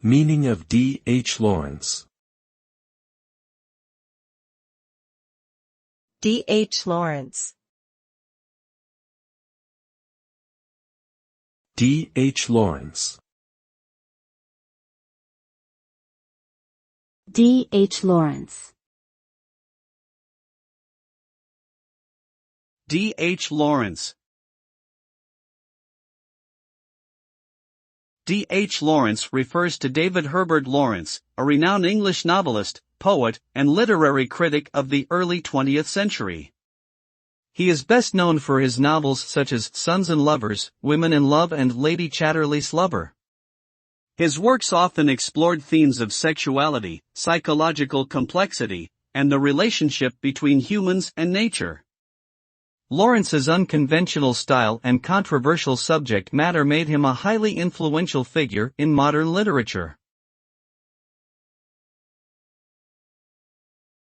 Meaning of D. H. Lawrence. D. H. Lawrence. D. H. Lawrence. D. H. Lawrence. D. H. Lawrence. D. H. Lawrence refers to David Herbert Lawrence, a renowned English novelist, poet, and literary critic of the early 20th century. He is best known for his novels such as Sons and Lovers, Women in Love and Lady Chatterley's Lover. His works often explored themes of sexuality, psychological complexity, and the relationship between humans and nature. Lawrence's unconventional style and controversial subject matter made him a highly influential figure in modern literature.